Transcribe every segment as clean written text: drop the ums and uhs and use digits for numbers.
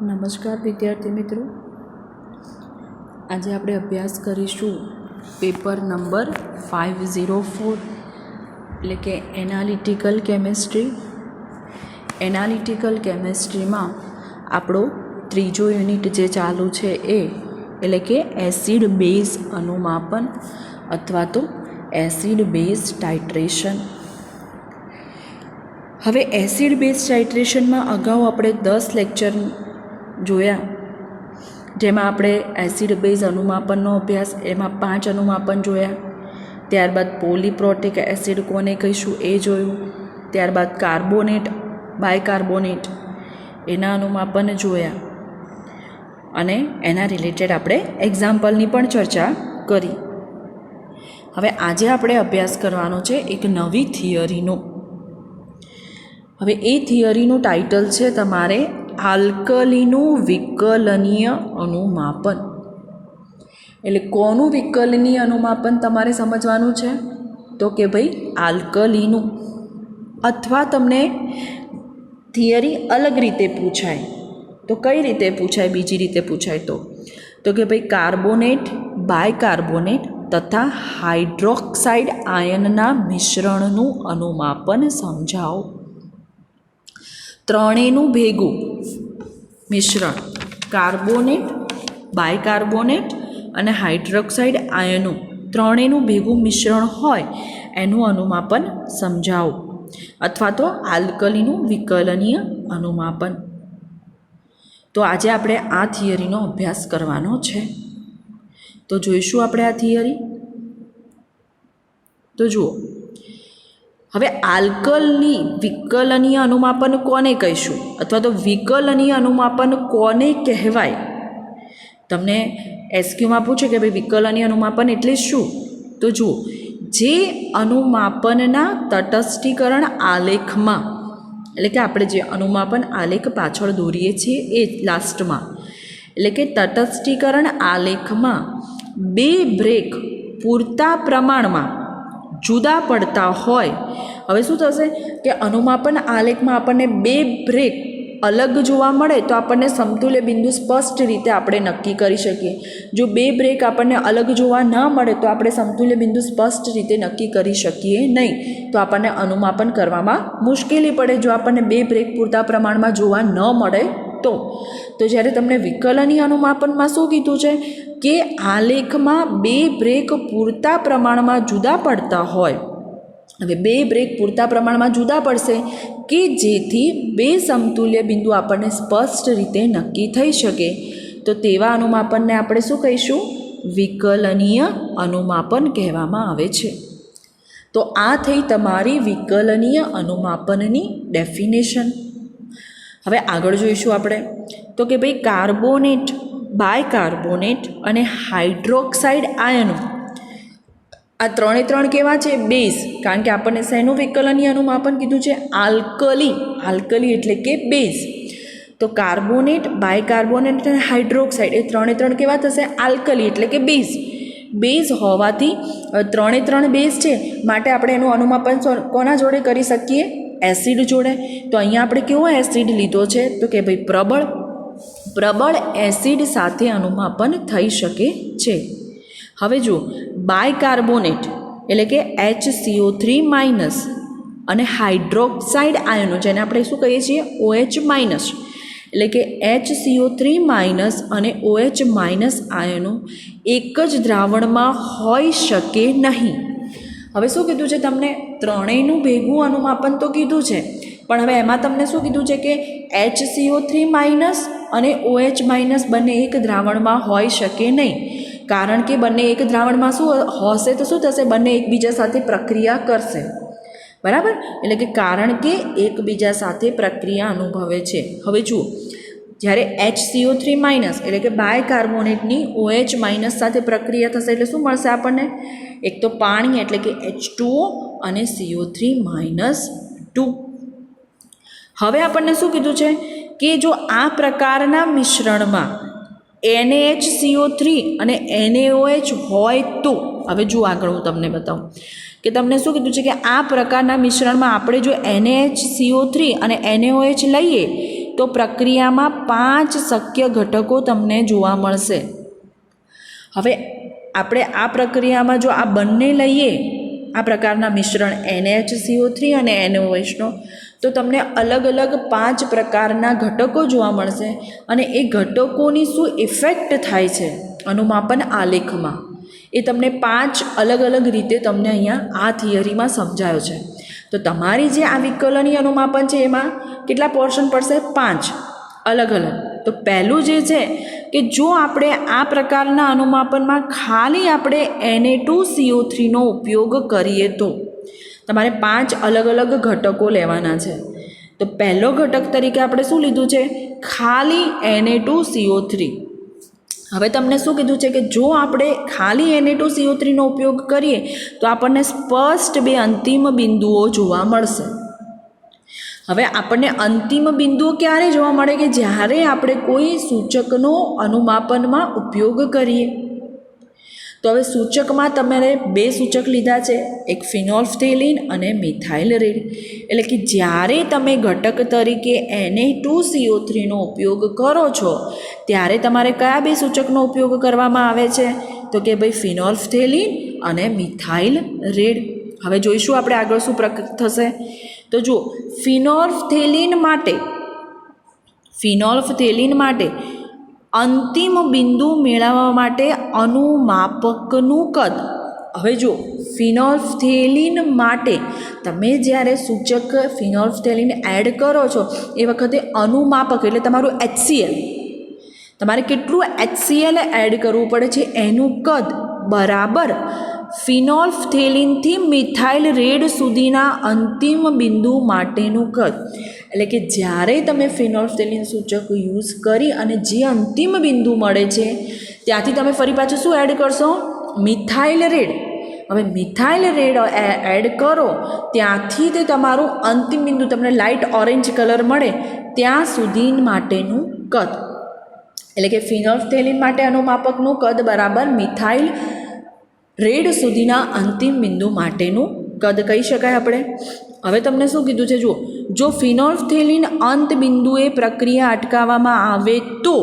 નમસ્કાર વિદ્યાર્થી મિત્રો, આજે આપણે અભ્યાસ કરીશું પેપર નંબર 504 એટલે કે એનાલિટિકલ કેમેસ્ટ્રી. એનાલિટિકલ કેમેસ્ટ્રીમાં આપણો ત્રીજો યુનિટ જે ચાલુ છે એ એટલે કે એસિડ બેઝ અનુમાપન અથવા તો એસિડ બેઝ ટાઇટ્રેશન. હવે એસિડ બેઝ ટાઇટ્રેશનમાં અગાઉ આપણે 10 લેક્ચર જોયા, જેમાં આપણે એસિડ બેઝ અનુમાપનનો અભ્યાસ, એમાં 5 અનુમાપન જોયા. ત્યારબાદ પોલીપ્રોટિક એસિડ કોને કહીશું એ જોયું. ત્યારબાદ કાર્બોનેટ, બાયકાર્બોનેટ એના અનુમાપન જોયા અને એના રિલેટેડ આપણે એક્ઝામ્પલની પણ ચર્ચા કરી. હવે આજે આપણે અભ્યાસ કરવાનો છે એક નવી થિયરીનો. હવે એ થિયરીનું ટાઇટલ છે તમારે આલ્કલીનું વિકલનીય અનુમાપન. એટલે કોનું વિકલનીય અનુમાપન તમારે સમજવાનું છે? તો કે ભાઈ આલ્કલીનું. અથવા તમને થિયરી અલગ રીતે પૂછાય તો કઈ રીતે પૂછાય, બીજી રીતે પૂછાય તો કે ભાઈ કાર્બોનેટ, બાયકાર્બોનેટ તથા હાઇડ્રોક્સાઇડ આયનના મિશ્રણનું અનુમાપન સમજાવો. ત્રણેયનું ભેગું મિશ્રણ, કાર્બોનેટ, બાયકાર્બોનેટ અને હાઇડ્રોક્સાઇડ આયનો ત્રણેયનું ભેગું મિશ્રણ હોય એનું અનુમાપન સમજાવો, અથવા તો આલ્કલીનું વિકલનીય અનુમાપન. તો આજે આપણે આ થિયરીનો અભ્યાસ કરવાનો છે. તો જોઈશું આપણે આ થિયરી. તો જુઓ, હવે આલ્કલી વિકલનીય અનુમાપન કોને કહીશું, અથવા તો વિકલનીય અનુમાપન કોને કહેવાય? તમને એસક્યુમાં પૂછે કે ભાઈ વિકલનીય અનુમાપન એટલે શું? તો જુઓ, જે અનુમાપનના તટસ્થીકરણ આલેખમાં, એટલે કે આપણે જે અનુમાપન આલેખ પાછળ દોરીએ છીએ એ લાસ્ટમાં, એટલે કે તટસ્થીકરણ આલેખમાં બે બ્રેક પૂરતા પ્રમાણમાં જુદા પડતા હોય. હવે શું થશે કે અનુમાપન આલેખમાં આપણને બે બ્રેક અલગ જોવા મળે તો આપણને સમતુલ્ય બિંદુ સ્પષ્ટ રીતે આપણે નક્કી કરી શકીએ. જો બે બ્રેક આપણને અલગ જોવા ન મળે તો આપણે સમતુલ્ય બિંદુ સ્પષ્ટ રીતે નક્કી કરી શકીએ નહીં. તો આપણને અનુમાપન કરવામાં મુશ્કેલી પડે જો આપણને બે બ્રેક પૂરતા પ્રમાણમાં જોવા ન મળે તો. જ્યારે તમને વિકલનીય અનુમાપનમાં શું કીધું છે કે આલેખમાં બે બ્રેક પૂરતા પ્રમાણમાં જુદા પડતા હોય. હવે બે બ્રેક પૂરતા પ્રમાણમાં જુદા પડશે કે જેથી બે સમતુલ્ય બિંદુ આપણને સ્પષ્ટ રીતે નક્કી થઈ શકે, તો તેવા અનુમાપનને આપણે શું કહીશું? વિકલનીય અનુમાપન કહેવામાં આવે છે. તો આ થઈ તમારી વિકલનીય અનુમાપનની ડેફિનેશન. હવે આગળ જોઈશું આપણે તો કે ભાઈ કાર્બોનેટ, બાયકાર્બોનેટ અને હાઇડ્રોક્સાઇડ આયનો આ ત્રણ કેવા છે? બેઝ. કારણ કે આપણને શેનું વિકલનીય અનુમાપન કીધું છે? આલ્કલી. આલ્કલી એટલે કે બેઝ. તો કાર્બોનેટ, બાયકાર્બોનેટ અને હાઇડ્રોક્સાઇડ એ ત્રણ કેવા થશે? આલ્કલી એટલે કે બેઝ. બેઝ હોવાથી ત્રણ બેઝ છે માટે આપણે એનું અનુમાપન કોના જોડે કરી શકીએ? એસિડ જોડે. તો અહીંયા આપણે કેવો એસિડ લીધો છે? તો કે ભાઈ પ્રબળ એસિડ સાથે અનુમાપન થઈ શકે છે. હવે જુઓ, બાયકાર્બોનેટ એટલે કે HCO3- અને હાઇડ્રોક્સાઇડ આયનો, જેને આપણે શું કહીએ છીએ? OH- એટલે કે HCO3- અને OH- આયનો એક જ દ્રાવણમાં હોઈ શકે નહીં. હવે શું કીધું છે તમને? ત્રણેયનું ભેગું અનુમાપન તો કીધું છે, પણ હવે એમાં તમને શું કીધું છે કે HCO3- અને OH- બંને એક દ્રાવણમાં હોઈ શકે નહીં. કારણ કે બંને એક દ્રાવણમાં શું હશે તો શું થશે? બંને એકબીજા સાથે પ્રક્રિયા કરશે. બરાબર? એટલે કે કારણ કે એકબીજા સાથે પ્રક્રિયા અનુભવે છે. હવે જુઓ, જ્યારે HCO3- એટલે કે બાયકાર્બોનેટની OH- સાથે પ્રક્રિયા થશે એટલે શું મળશે આપણને? એક તો પાણી એટલે કે H2O અને CO3-2. હવે આપણને શું કીધું છે કે જો આ પ્રકારના મિશ્રણમાં NaHCO3 અને NaOH હોય તો, હવે જુઓ આગળ હું તમને બતાવું કે તમને શું કીધું છે કે આ પ્રકારના મિશ્રણમાં આપણે જો NaHCO3 અને NaOH લઈએ તો પ્રક્રિયામાં 5 શક્ય ઘટકો તમને જોવા મળશે. હવે આપણે આ પ્રક્રિયામાં જો આ બંને લઈએ, આ પ્રકારના મિશ્રણ NaHCO3 અને NaOHનો, તો તમને અલગ અલગ 5 પ્રકારના ઘટકો જોવા મળશે. અને એ ઘટકોની શું ઇફેક્ટ થાય છે અનુમાપન આલેખમાં, એ તમને 5 અલગ અલગ રીતે તમને અહીંયા આ થિયરીમાં સમજાયો છે. તો તમારી જે આ વિકલનીય અનુમાપન છે એમાં કેટલા પોર્શન પડશે? 5 અલગ અલગ. તો પહેલું જે છે કે જો આપણે આ પ્રકારના અનુમાપનમાં ખાલી આપણે Na2CO3નો ઉપયોગ કરીએ તો તમારે 5 અલગ અલગ ઘટકો લેવાના છે. તો પહેલો ઘટક તરીકે આપણે શું લીધું છે? ખાલી Na2CO3. હવે તમને શું કીધું છે કે જો આપણે ખાલી Na2CO3નો ઉપયોગ કરીએ તો આપણને સ્પષ્ટ 2 અંતિમ બિંદુઓ જોવા મળશે. હવે આપણને અંતિમ બિંદુઓ ક્યારે જોવા મળે? કે જ્યારે આપણે કોઈ સૂચકનો અનુમાપનમાં ઉપયોગ કરીએ. તો હવે સૂચકમાં તમારે 2 સૂચક લીધા છે, એક ફિનોલ્ફથેલિન અને મિથાઇલ રેડ. એટલે કે જ્યારે તમે ઘટક તરીકે Na2CO3નો ઉપયોગ કરો છો ત્યારે તમારે કયા 2 સૂચકનો ઉપયોગ કરવામાં આવે છે? તો કે ભાઈ ફિનોલ્ફથેલિન અને મિથાઇલ રેડ. હવે જોઈશું આપણે આગળ શું થશે. તો જુઓ, ફિનોલ્ફથેલિન માટે અંતિમ બિંદુ મેળવવા માટે અનુમાપકનું કદ. હવે જો ફિનોલ્ફથેલિન માટે તમે જ્યારે સૂચક ફિનોલ્ફથેલિન એડ કરો છો એ વખતે અનુમાપક એટલે તમારું HCl, તમારે કેટલું HCl એડ કરવું પડે છે એનું કદ બરાબર ફિનોલ્ફથેલિનથી મિથાઇલ રેડ સુધીના અંતિમ બિંદુ માટેનું કદ. એટલે કે જ્યારે તમે ફિનોલ્ફથેલિન સૂચક યુઝ કરી અને જે અંતિમ બિંદુ મળે છે ત્યાંથી તમે ફરી પાછું શું એડ કરશો? Methyl red. હવે મિથાઇલ રેડ એડ કરો ત્યાંથી તે તમારું અંતિમ બિંદુ તમને લાઇટ ઓરેન્જ કલર મળે ત્યાં સુધી માટેનું કદ. એટલે કે ફિનોલ્ફથેલિન માટે અનુમાપકનું કદ બરાબર મિથાઇલ રેડ સુધીના અંતિમ બિંદુ માટેનું કદ કહી શકાય આપણે. હવે તમને શું કીધું છે? જુઓ, જો ફિનોલ્ફથેલિન અંત બિંદુએ પ્રક્રિયા અટકાવવામાં આવે તો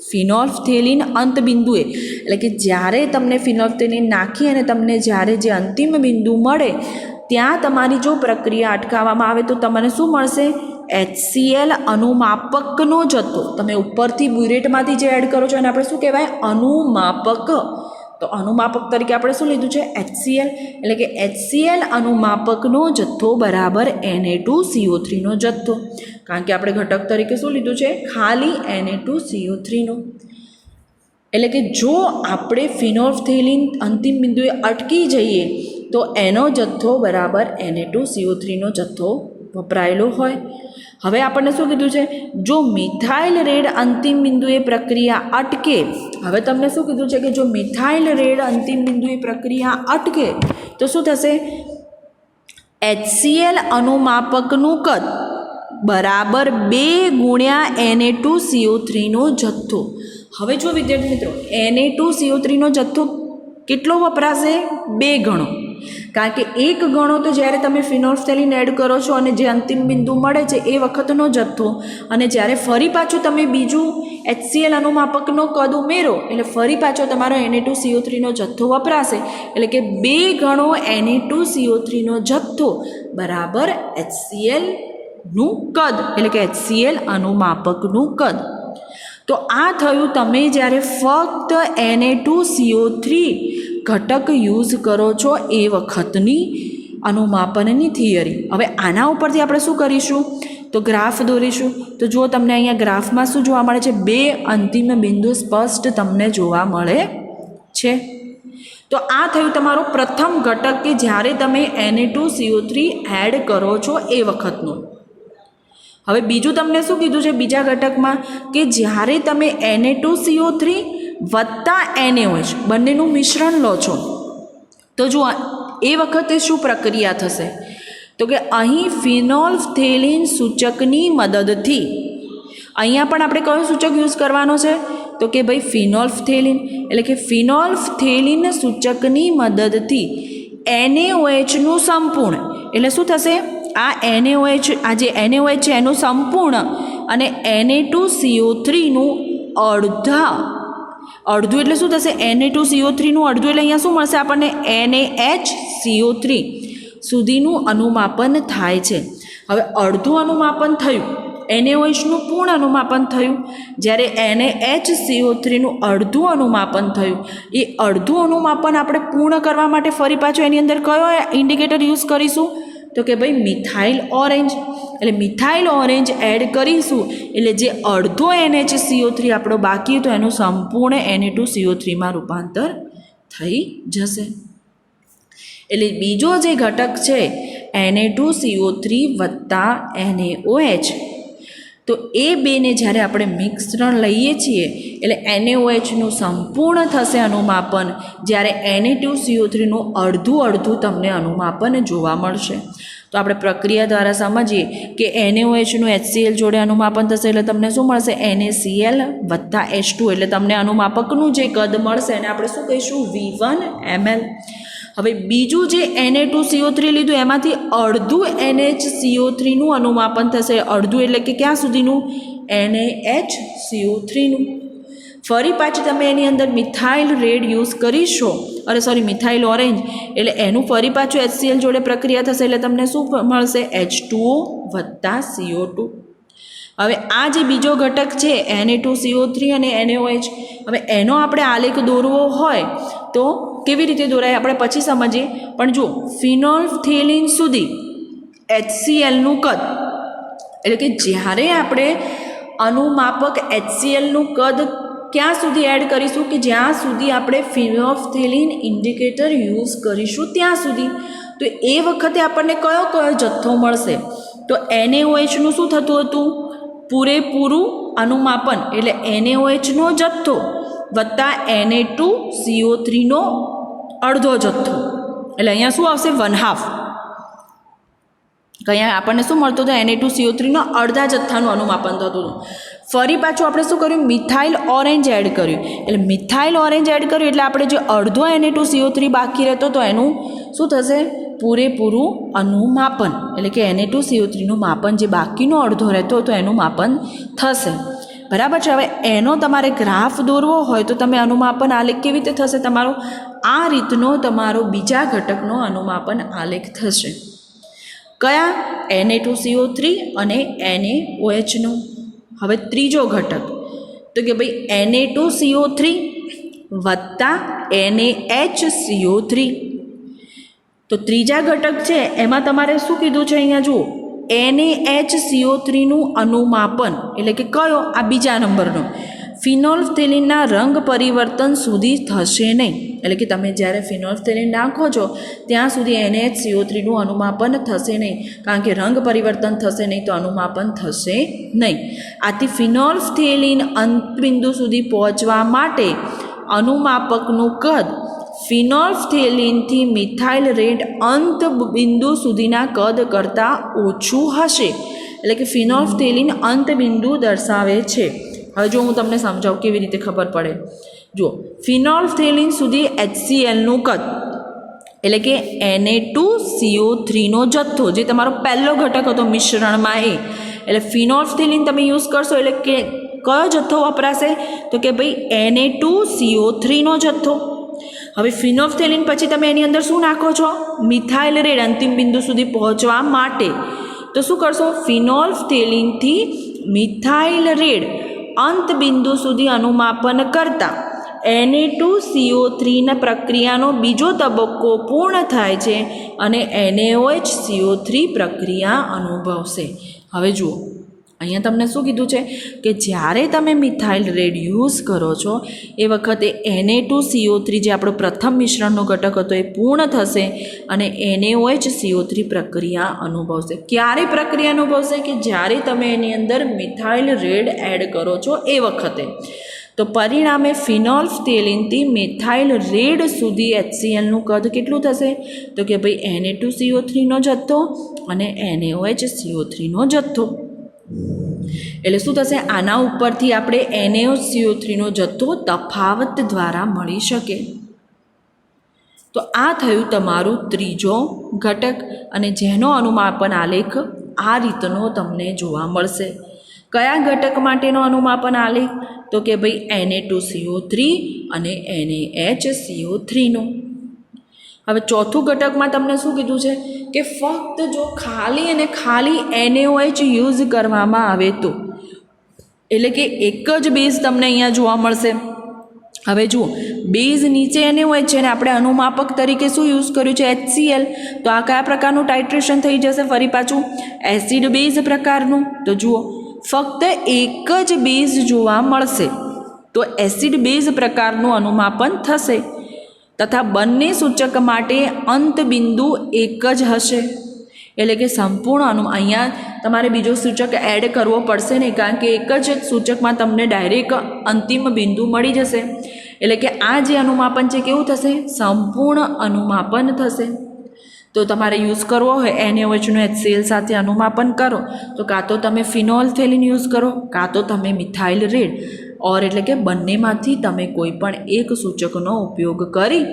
ફિનોલ્ફથેલિન અંત બિંદુએ એટલે કે જ્યારે તમને ફિનોલ્ફથેલિન નાખી અને તમને જ્યારે જે અંતિમ બિંદુ મળે ત્યાં તમારી જો પ્રક્રિયા અટકાવવામાં આવે તો તમને શું મળશે? HCl અનુમાપકનો જથ્થો. તમે ઉપરથી બ્યુરેટમાંથી જે એડ કરો છો એને આપણે શું કહેવાય? અનુમાપક. તો અનુમાપક તરીકે આપણે શું લીધું છે? HCl. એટલે કે HCl અનુમાપકનો જથ્થો બરાબર Na2CO3નો જથ્થો. કારણ કે આપણે ઘટક તરીકે શું લીધું છે? ખાલી Na2CO3નો. એટલે કે જો આપણે ફિનોલ્ફથેલિન અંતિમ બિંદુએ અટકી જઈએ તો એનો જથ્થો બરાબર Na2CO3નો જથ્થો વપરાયેલો હોય. હવે આપણને શું કીધું છે? જો મિથાઇલ રેડ અંતિમ બિંદુએ પ્રક્રિયા અટકે. હવે તમને શું કીધું છે? કે જો મિથાઇલ રેડ અંતિમ બિંદુએ પ્રક્રિયા અટકે તો શું થશે? HCl અનુમાપકનું કદ બરાબર 2 ગુણ્યા Na2CO3નો જથ્થો. હવે જો વિદ્યાર્થી મિત્રો Na2CO3નો જથ્થો કેટલો વપરાશે? 2 ગણો. કારણ કે 1 ગણો તો જ્યારે તમે ફિનોલ્ફથેલિન એડ કરો છો અને જે અંતિમ બિંદુ મળે છે એ વખતનો જથ્થો, અને જ્યારે ફરી પાછું તમે બીજું HCl અનુમાપકનો કદ ઉમેરો એટલે ફરી પાછો તમારો Na2CO3નો જથ્થો વપરાશે. એટલે કે 2 ગણો Na2CO3નો જથ્થો બરાબર HClનું કદ, એટલે કે HCl અનુમાપકનું કદ. તો આ થયું તમે જ્યારે ફક્ત Na2CO3 ઘટક યુઝ કરો છો એ વખતની અનુમાપનની થિયરી. હવે આના ઉપરથી આપણે શું કરીશું? તો ગ્રાફ દોરીશું. તો જુઓ, તમને અહીંયા ગ્રાફમાં શું જોવા મળે છે? 2 અંતિમ બિંદુ સ્પષ્ટ તમને જોવા મળે છે. તો આ થયું તમારો પ્રથમ ઘટક કે જ્યારે તમે Na2CO3 એડ કરો છો એ વખતનું. હવે બીજું તમને શું કીધું છે? બીજા ઘટકમાં કે જ્યારે તમે Na2CO3 વત્તા NaOH બંનેનું મિશ્રણ લો છો તો જુઓ એ વખતે શું પ્રક્રિયા થશે? તો કે અહીં ફિનોલ્ફથેલિન સૂચકની મદદથી, અહીંયા પણ આપણે કયો સૂચક યુઝ કરવાનો છે? તો કે ભાઈ ફિનોલ્ફથેલિન. એટલે કે ફિનોલ્ફથેલિન સૂચકની મદદથી NaOHનું સંપૂર્ણ, એટલે શું થશે? આ NaOH, આ જે NaOH છે એનું સંપૂર્ણ અને Na2CO3નું અડધું એટલે શું થશે? Na2CO3નું અડધું એટલે અહીંયા શું મળશે આપણને? NaHCO3 સુધીનું અનુમાપન થાય છે. હવે અડધું અનુમાપન થયું, NaOHનું પૂર્ણ અનુમાપન થયું, જ્યારે NaHCO3નું અડધું અનુમાપન થયું. એ અડધું અનુમાપન આપણે પૂર્ણ કરવા માટે ફરી પાછું એની અંદર કયો ઇન્ડિકેટર યુઝ કરીશું? તો કે ભાઈ મિથાઇલ ઓરેન્જ. એટલે મિથાઇલ ઓરેન્જ એડ કરીશું એટલે જે અડધો NaCO3 આપણો બાકી હતો એનું સંપૂર્ણ Na2CO3માં રૂપાંતર થઈ જશે. એટલે બીજો જે ઘટક છે Na2CO3 વત્તા NaOH, તો એ બેને જ્યારે આપણે મિશ્રણ લઈએ છીએ એટલે NaOHનું સંપૂર્ણ થશે અનુમાપન, જ્યારે Na2CO3નું અડધું તમને અનુમાપન જોવા મળશે. તો આપણે પ્રક્રિયા દ્વારા સમજીએ કે NaOHનું HCl જોડે અનુમાપન થશે એટલે તમને શું મળશે? NaCl વત્તા H2 એટલે તમને અનુમાપકનું જે કદ મળશે એને આપણે શું કહીશું? V1 ml. હવે બીજું જે Na2CO3 લીધું એમાંથી અડધું NaCO3નું અનુમાપન થશે. અડધું એટલે કે ક્યાં સુધીનું? NaHCO3નું. ફરી પાછી તમે એની અંદર મિથાઇલ રેડ યુઝ કરીશો, મિથાઇલ ઓરેન્જ, એટલે એનું ફરી પાછું HCl જોડે પ્રક્રિયા થશે એટલે તમને શું મળશે? H2O વત્તા CO2. હવે આ જે બીજો ઘટક છે Na2CO3 અને NaOH, હવે એનો આપણે આલેખ દોરવો હોય તો કેવી રીતે દોરાય આપણે પછી સમજીએ. પણ જો ફિનોલ્ફથેલિન સુધી HClનું કદ, એટલે કે જ્યારે આપણે અનુમાપક HClનું કદ ક્યાં સુધી એડ કરીશું? કે જ્યાં સુધી આપણે ફિનોલ્ફથેલિન ઇન્ડિકેટર યુઝ કરીશું ત્યાં સુધી. તો એ વખતે આપણને કયો જથ્થો મળશે? તો NaOHનું શું થતું હતું? પૂરેપૂરું અનુમાપન એટલે NaOHનો જથ્થો વત્તા Na2CO3નો અડધો જથ્થો, એટલે અહીંયા શું આવશે? 1/2. અહીંયા આપણને શું મળતું હતું? Na2CO3નો અડધા જથ્થાનું અનુમાપન થતું હતું. ફરી પાછું આપણે શું કર્યું? મિથાઇલ ઓરેન્જ એડ કર્યું. એટલે મિથાઇલ ઓરેન્જ એડ કર્યું એટલે આપણે જે અડધો Na2CO3 બાકી રહેતો તો એનું શું થશે? પૂરેપૂરું અનુમાપન, એટલે કે Na2CO3નું માપન જે બાકીનો અડધો રહેતો તો એનું માપન થશે. બરાબર છે. હવે એનો તમારે ગ્રાફ દોરવો હોય તો તમે અનુમાપન આલેખ કેવી રીતે થશે તમારો? આ રીતનો તમારો બીજા ઘટકનો અનુમાપન આલેખ થશે. કયા? Na2CO3 અને NaOHનો. હવે ત્રીજો ઘટક તો કે ભાઈ Na2CO3 વત્તા NaHCO3. તો ત્રીજા ઘટક છે એમાં તમારે શું કીધું છે? અહીંયા જુઓ, NaHCO3નું અનુમાપન એટલે કે કયો? આ બીજા નંબરનો. ફિનોલ્ફથેલિનના રંગ પરિવર્તન સુધી થશે નહીં. એટલે કે તમે જ્યારે ફિનોલ્ફથેલિન નાખો છો ત્યાં સુધી NaHCO3નું અનુમાપન થશે નહીં, કારણ કે રંગ પરિવર્તન થશે નહીં તો અનુમાપન થશે નહીં. આથી ફિનોલ્ફથેલિન અંતબિંદુ સુધી પહોંચવા માટે અનુમાપકનું કદ ફિનોલ્ફથેલિનથી મિથાઇલ રેડ અંત બિંદુ સુધીના કદ કરતાં ઓછું હશે. એટલે કે ફિનોલ્ફથેલિન અંત બિંદુ દર્શાવે છે. હવે જો હું તમને સમજાવું કેવી રીતે ખબર પડે. જુઓ, ફિનોલ્ફથેલિન સુધી HClનું કદ એટલે કે Na2CO3નો જથ્થો જે તમારો પહેલો ઘટક હતો મિશ્રણમાં એ, એટલે ફિનોલ્ફથેલિન તમે યુઝ કરશો એટલે કે કયો જથ્થો વપરાશે? તો કે ભાઈ Na2CO3નો જથ્થો. હવે ફિનોલ્ફથેલિન પછી તમે એની અંદર શું નાખો છો? મિથાઇલ રેડ અંતિમ બિંદુ સુધી પહોંચવા માટે. તો શું કરશો? ફિનોલ્ફથેલિનથી મિથાઇલ રેડ અંત બિંદુ સુધી અનુમાપન કરતાં Na2CO3ના પ્રક્રિયાનો બીજો તબક્કો પૂર્ણ થાય છે અને NaOHCO3 પ્રક્રિયા અનુભવશે. હવે જુઓ, અહીંયા તમને શું કીધું છે કે જ્યારે તમે મિથાઇલ રેડ યુઝ કરો છો એ વખતે Na2CO3 જે આપણો પ્રથમ મિશ્રણનો ઘટક હતો એ પૂર્ણ થશે અને NaOHCO3 પ્રક્રિયા અનુભવશે. ક્યારે પ્રક્રિયા અનુભવશે? કે જ્યારે તમે એની અંદર મિથાઇલ રેડ એડ કરો છો એ વખતે. તો પરિણામે ફિનોલ્ફથેલિનથી મિથાઇલ રેડ સુધી HClનું કદ કેટલું થશે? તો કે ભાઈ Na2CO3નો જથ્થો અને NaOHCO3નો જથ્થો. એટલે શું થશે? આના ઉપરથી આપણે NaOHCO3નો જથ્થો તફાવત દ્વારા મળી શકે. તો આ થયું તમારું ત્રીજો ઘટક અને જેનો અનુમાપન આલેખ આ રીતનો તમને જોવા મળશે. કયા ઘટક માટેનો અનુમાપન આલેખ? તો કે ભાઈ Na2CO3 અને NaHCO3નો. હવે ચોથું ઘટકમાં તમને શું કીધું છે કે ફક્ત જો ખાલી અને ખાલી NaOH યુઝ કરવામાં આવે તો, એટલે કે એક જ બેઝ તમને અહીંયા જોવા મળશે. હવે જુઓ, બેઝ નીચે NaOH છે ને આપણે અનુમાપક તરીકે શું યુઝ કર્યું છે? HCl. તો આ કયા પ્રકારનું ટાઇટ્રેશન થઈ જશે? ફરી પાછું એસિડ બેઝ પ્રકારનું. તો જુઓ, ફક્ત એક જ બેઝ જોવા મળશે તો એસિડ બેઝ પ્રકારનું અનુમાપન થશે, તથા બંને સૂચક માટે અંત બિંદુ એક જ હશે. એટલે કે સંપૂર્ણ અહીંયા તમારે બીજો સૂચક એડ કરવો પડશે નહીં, કારણ કે એક જ સૂચકમાં તમને ડાયરેક્ટ અંતિમ બિંદુ મળી જશે. એટલે કે આ જે અનુમાપન છે કેવું થશે? સંપૂર્ણ અનુમાપન થશે. તો તમારે યુઝ કરવો હોય NaOHનું HCl સાથે અનુમાપન કરો તો કાં તો તમે ફિનોલ્ફથેલિન યુઝ કરો, કાં તો તમે મિથાઇલ રેડ ઓર એટલે કે બંનેમાંથી તમે કોઈ પણ એક સૂચકનો ઉપયોગ કરી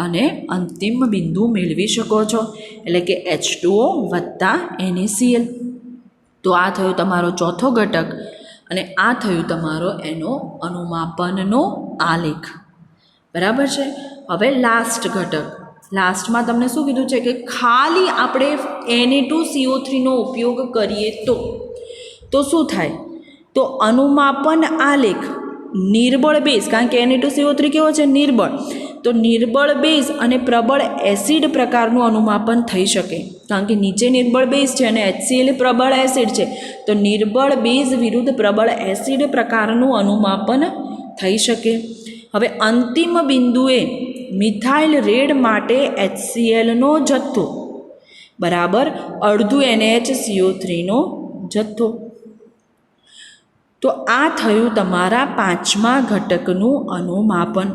અને અંતિમ બિંદુ મેળવી શકો છો, એટલે કે H2O વત્તા NaCl. તો આ થયો તમારો ચોથો ઘટક અને આ થયું તમારો એનો અનુમાપનનો આલેખ. બરાબર છે. હવે લાસ્ટ ઘટક, લાસ્ટમાં તમને શું કીધું છે કે ખાલી આપણે Na2CO3નો ઉપયોગ કરીએ તો શું થાય? તો અનુમાપન આલેખ નિર્બળ બેઝ, કારણ કે Na2CO3 કેવો છે? નિર્બળ. તો નિર્બળ બેઝ અને પ્રબળ એસિડ પ્રકારનું અનુમાપન થઈ શકે, કારણ કે નીચે નિર્બળ બેઝ છે અને HCl પ્રબળ એસિડ છે. તો નિર્બળ બેઝ વિરુદ્ધ પ્રબળ એસિડ પ્રકારનું અનુમાપન થઈ શકે. હવે અંતિમ બિંદુએ મિથાઇલ રેડ માટે HClનો જથ્થો બરાબર અડધું NaHCO3નો જથ્થો. તો આ થયું તમારા પાંચમા ઘટકનું અનુમાપન.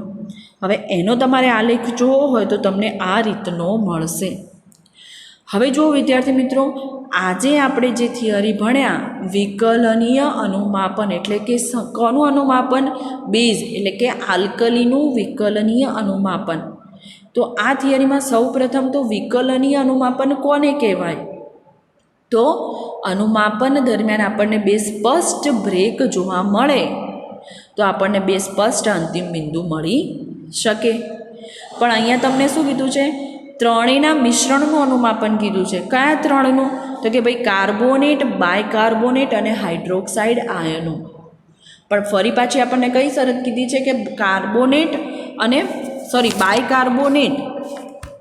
હવે એનો તમારે આલેખ જોવો હોય તો તમને આ રીતનો મળશે. હવે જો વિદ્યાર્થી મિત્રો, આજે આપણે જે થિયરી ભણ્યા વિકલનીય અનુમાપન, એટલે કે કોનું અનુમાપન? બેઝ એટલે કે આલ્કલીનું વિકલનીય અનુમાપન. તો આ થિયરીમાં સૌ પ્રથમ તો વિકલનીય અનુમાપન કોને કહેવાય? તો અનુમાપન દરમિયાન આપણને બે સ્પષ્ટ બ્રેક જોવા મળે તો આપણને બે સ્પષ્ટ અંતિમ બિંદુ મળી શકે. પણ અહીંયા તમને શું કીધું છે? ત્રણેયના મિશ્રણનું અનુમાપન કીધું છે. કયા ત્રણનું? તો કે ભાઈ કાર્બોનેટ, બાયકાર્બોનેટ અને હાઇડ્રોક્સાઇડ આયનો. પણ ફરી પાછી આપણને કઈ શરત કીધી છે કે કાર્બોનેટ અને બાયકાર્બોનેટ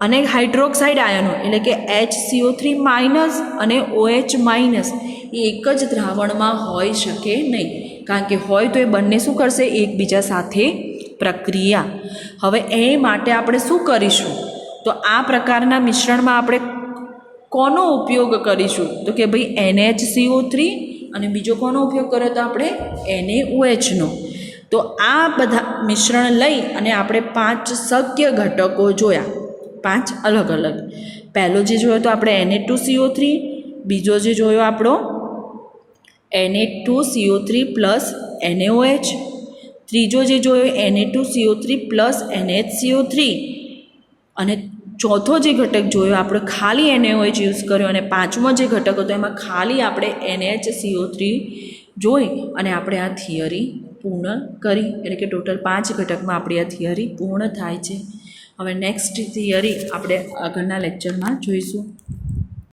અને હાઇડ્રોક્સાઇડ આયનો એટલે કે HCO3 માઇનસ અને OH માઇનસ એ એક જ દ્રાવણમાં હોઈ શકે નહીં, કારણ કે હોય તો એ બંને શું કરશે? એકબીજા સાથે પ્રક્રિયા. હવે એ માટે આપણે શું કરીશું? તો આ પ્રકારના મિશ્રણમાં આપણે કોનો ઉપયોગ કરીશું? તો કે ભાઈ NaHCO3 અને બીજો કોનો ઉપયોગ કર્યો? તો આપણે NaOHનો. તો આ બધા મિશ્રણ લઈ અને આપણે 5 શક્ય ઘટકો જોયા, 5 અલગ અલગ. પહેલો જે જોયો તો આપણે Na2CO3, બીજો જે જોયો આપણો Na2CO3 પ્લસ NaOH, ત્રીજો જે જોયો Na2CO3 પ્લસ NaHCO3 અને ચોથો જે ઘટક જોયો આપણે ખાલી NaOH યુઝ કર્યો અને પાંચમો જે ઘટક હતો એમાં ખાલી આપણે NaHCO3 જોઈ અને આપણે આ થિયરી પૂર્ણ કરી. એટલે કે ટોટલ 5 ઘટકમાં આપણી આ થિયરી પૂર્ણ થાય છે. હવે નેક્સ્ટ થિયરી આપણે આગળના લેક્ચરમાં જોઈશું.